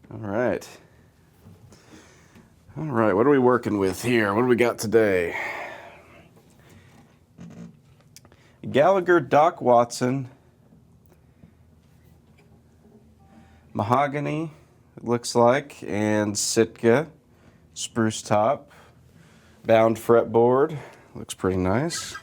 All right. All right, what are we working with here? What do we got today? Gallagher Doc Watson. Mahogany, it looks like, and Sitka. Spruce top. Bound fretboard. Looks pretty nice.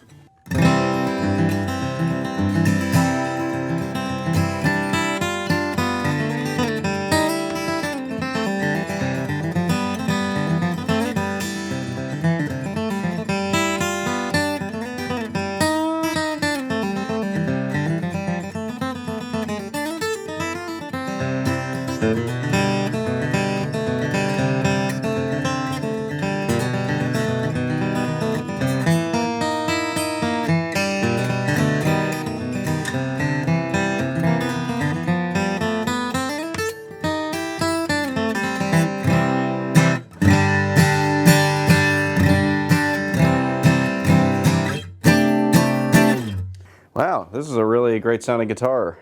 Wow, this is a really great sounding guitar.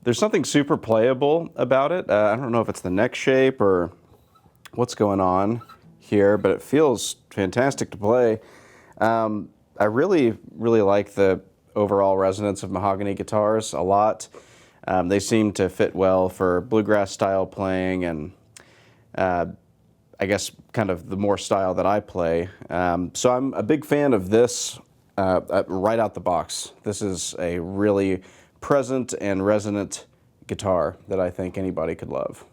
There's something super playable about it. I don't know if it's the neck shape or what's going on here, but it feels fantastic to play. I really like the overall resonance of mahogany guitars a lot. They seem to fit well for bluegrass style playing and I guess kind of the more style that I play. So I'm a big fan of this right out the box. This is a really present and resonant guitar that I think anybody could love.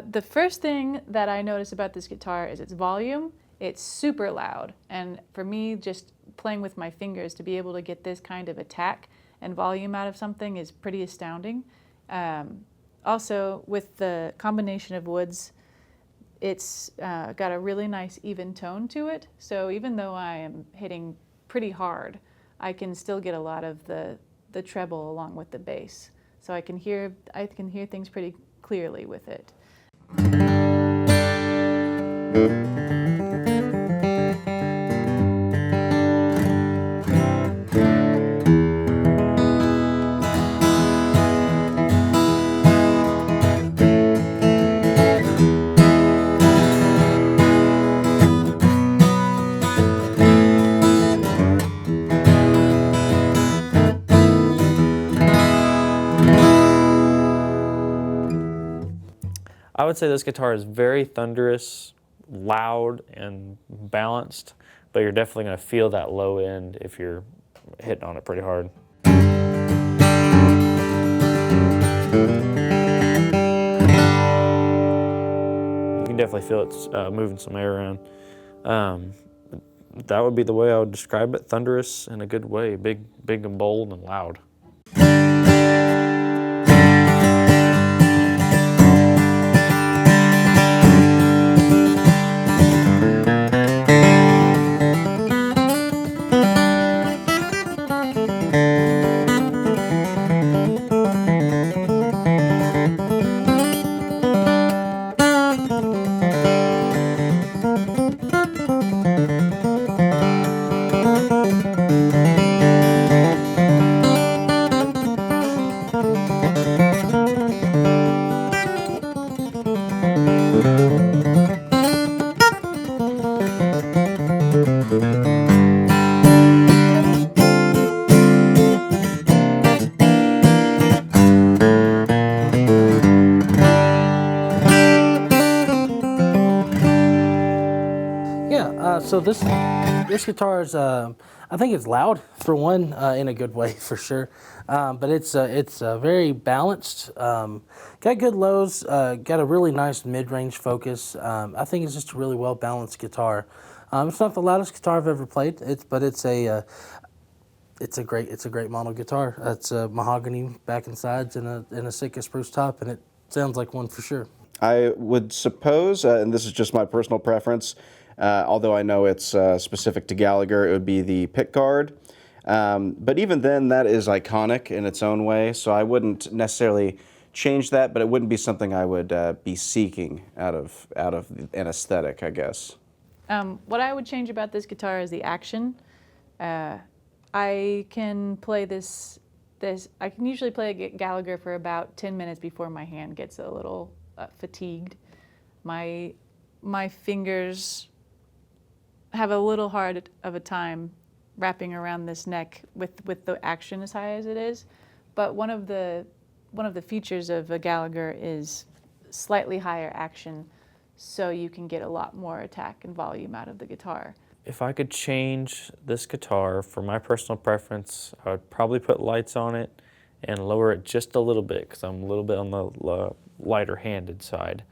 The first thing that I notice about this guitar is its volume. It's super loud, and for me, just playing with my fingers to be able to get this kind of attack and volume out of something is pretty astounding. Also, with the combination of woods, it's got a really nice even tone to it, so even though I am hitting pretty hard, I can still get a lot of the treble along with the bass. So I can hear things pretty clearly with it. I would say this guitar is very thunderous, loud, and balanced, but you're definitely going to feel that low end if you're hitting on it pretty hard. You can definitely feel it moving some air around. That would be the way I would describe it, thunderous in a good way, big and bold and loud. So this guitar is, I think it's loud for one, in a good way for sure. But it's very balanced. Got good lows. Got a really nice mid-range focus. I think it's just a really well balanced guitar. It's not the loudest guitar I've ever played. But it's a great model guitar. It's a mahogany back and sides and a Sitka spruce top, and it sounds like one for sure. I would suppose, and this is just my personal preference, although I know it's specific to Gallagher, it would be the pick guard. But even then, that is iconic in its own way, so I wouldn't necessarily change that, but it wouldn't be something I would be seeking out of an aesthetic, I guess. What I would change about this guitar is the action. I can play this. I can usually play a Gallagher for about 10 minutes before my hand gets a little fatigued. My fingers have a little hard of a time wrapping around this neck with the action as high as it is. But one of the features of a Gallagher is slightly higher action, so you can get a lot more attack and volume out of the guitar. If I could change this guitar for my personal preference, I would probably put lights on it and lower it just a little bit because I'm a little bit on the lighter-handed side.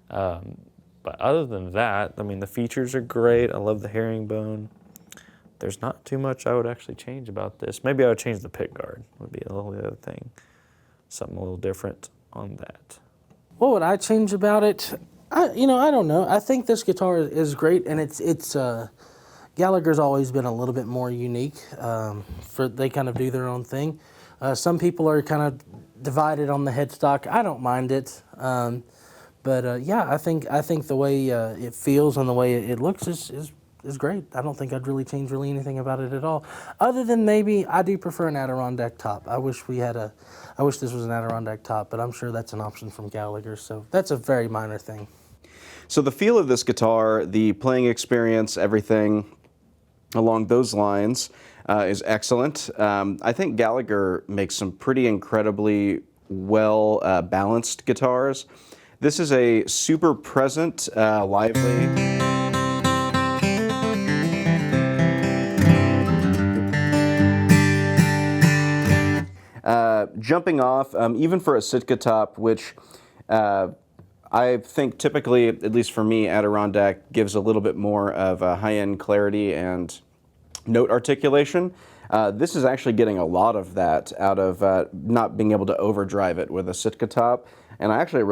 But other than that, I mean, the features are great. I love the herringbone. There's not too much I would actually change about this. Maybe I would change the pick guard, would be the only other thing. Something a little different on that. What would I change about it? I don't know. I think this guitar is great, and it's Gallagher's always been a little bit more unique. They kind of do their own thing. Some people are kind of divided on the headstock. I don't mind it, but yeah, I think the way it feels and the way it looks is great. I don't think I'd really change anything about it at all, other than maybe I do prefer an Adirondack top. I wish this was an Adirondack top, but I'm sure that's an option from Gallagher. So that's a very minor thing. So the feel of this guitar, the playing experience, everything along those lines is excellent. I think Gallagher makes some pretty incredibly well balanced guitars. This is a super present, lively. Jumping off, even for a Sitka top, which I think typically, at least for me, Adirondack gives a little bit more of a high-end clarity and note articulation. This is actually getting a lot of that out of not being able to overdrive it with a Sitka top, and I actually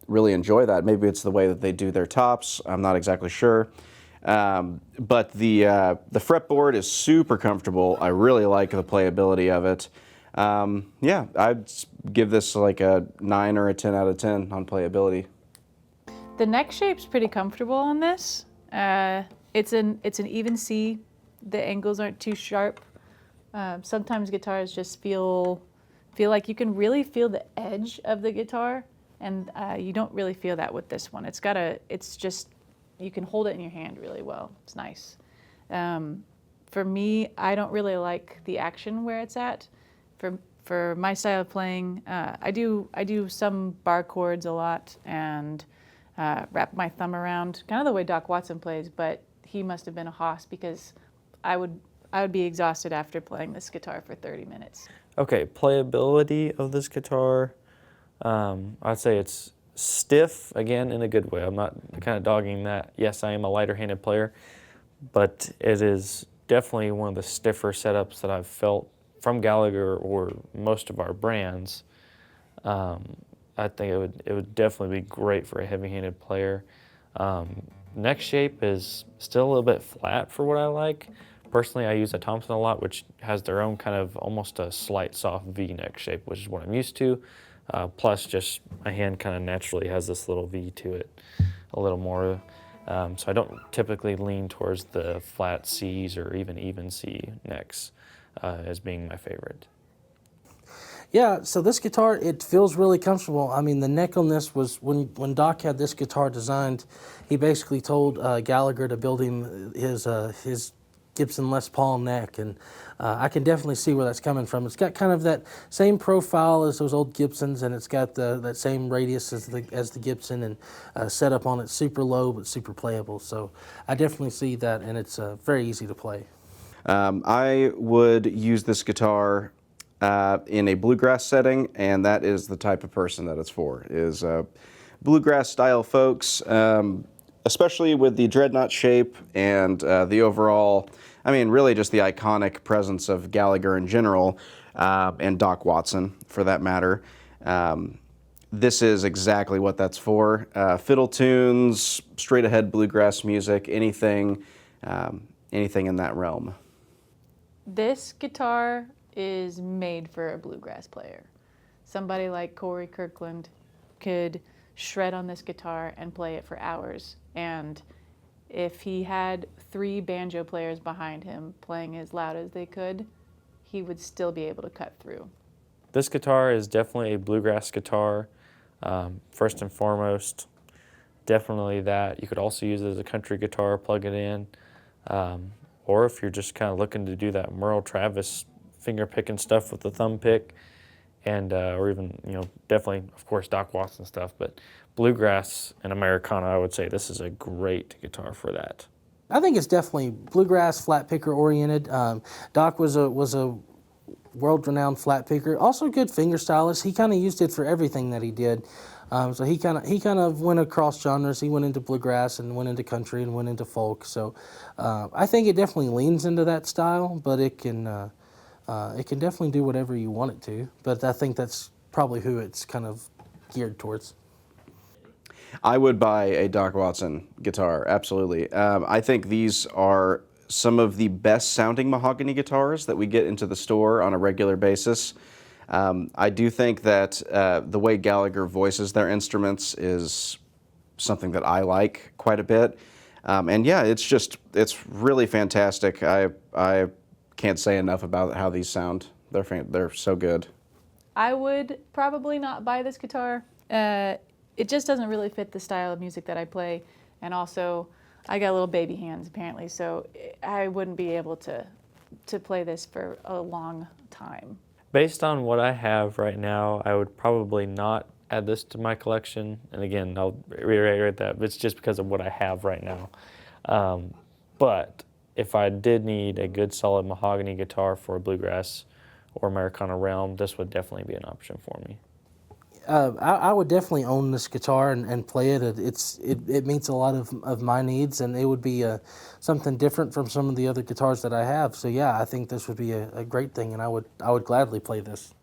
really enjoy that. Maybe it's the way that they do their tops. I'm not exactly sure. But the fretboard is super comfortable. I really like the playability of it. Yeah, I'd give this like a 9 or a 10 out of 10 on playability. The neck shape's pretty comfortable on this. It's an even C. The angles aren't too sharp. Sometimes guitars just feel like you can really feel the edge of the guitar, and you don't really feel that with this one. It's just, you can hold it in your hand really well. It's nice. For me, I don't really like the action where it's at. For my style of playing, I do some bar chords a lot and wrap my thumb around, kind of the way Doc Watson plays, but he must have been a hoss because I would be exhausted after playing this guitar for 30 minutes. Okay, playability of this guitar, I'd say it's stiff, again, in a good way. I'm not kind of dogging that. Yes, I am a lighter-handed player, but it is definitely one of the stiffer setups that I've felt from Gallagher or most of our brands. I think it would definitely be great for a heavy-handed player. Neck shape is still a little bit flat for what I like. Personally, I use a Thompson a lot, which has their own kind of almost a slight soft V-neck shape, which is what I'm used to. Plus, just my hand kind of naturally has this little V to it a little more. So I don't typically lean towards the flat C's or even C necks as being my favorite. Yeah, so this guitar, it feels really comfortable. I mean, the neck on this was, when Doc had this guitar designed, he basically told Gallagher to build him his Gibson Les Paul neck, and I can definitely see where that's coming from. It's got kind of that same profile as those old Gibsons, and it's got that same radius as the Gibson, and set up on it super low but super playable. So I definitely see that, and it's very easy to play. I would use this guitar in a bluegrass setting, and that is the type of person that it's for, is bluegrass style folks, especially with the dreadnought shape and the overall, I mean, really just the iconic presence of this is exactly what that's for. Fiddle tunes, straight ahead bluegrass music, anything in that realm. This guitar is made for a bluegrass player. Somebody like Corey Kirkland could shred on this guitar and play it for hours. And if he had 3 banjo players behind him playing as loud as they could, he would still be able to cut through. This guitar is definitely a bluegrass guitar, first and foremost. Definitely that. You could also use it as a country guitar, plug it in. Or if you're just kind of looking to do that Merle Travis finger picking stuff with the thumb pick, and or even, you know, definitely, of course, Doc Watson stuff, but bluegrass and Americana, I would say this is a great guitar for that. I think it's definitely bluegrass, flat picker oriented. Doc was a world-renowned flat picker, also a good finger stylist. He kind of used it for everything that he did. So he kind of went across genres. He went into bluegrass and went into country and went into folk. So I think it definitely leans into that style, but it can definitely do whatever you want it to. But I think that's probably who it's kind of geared towards. I would buy a Doc Watson guitar, absolutely. I think these are some of the best sounding mahogany guitars that we get into the store on a regular basis. I do think that the way Gallagher voices their instruments is something that I like quite a bit. And yeah, it's really fantastic. I can't say enough about how these sound. They're so good. I would probably not buy this guitar. It just doesn't really fit the style of music that I play. And also, I got little baby hands apparently, so I wouldn't be able to play this for a long time. Based on what I have right now, I would probably not add this to my collection. And again, I'll reiterate that, but it's just because of what I have right now. But if I did need a good solid mahogany guitar for a bluegrass or Americana realm, this would definitely be an option for me. I would definitely own this guitar and play it. It meets a lot of my needs, and it would be something different from some of the other guitars that I have. So yeah, I think this would be a great thing, and I would gladly play this.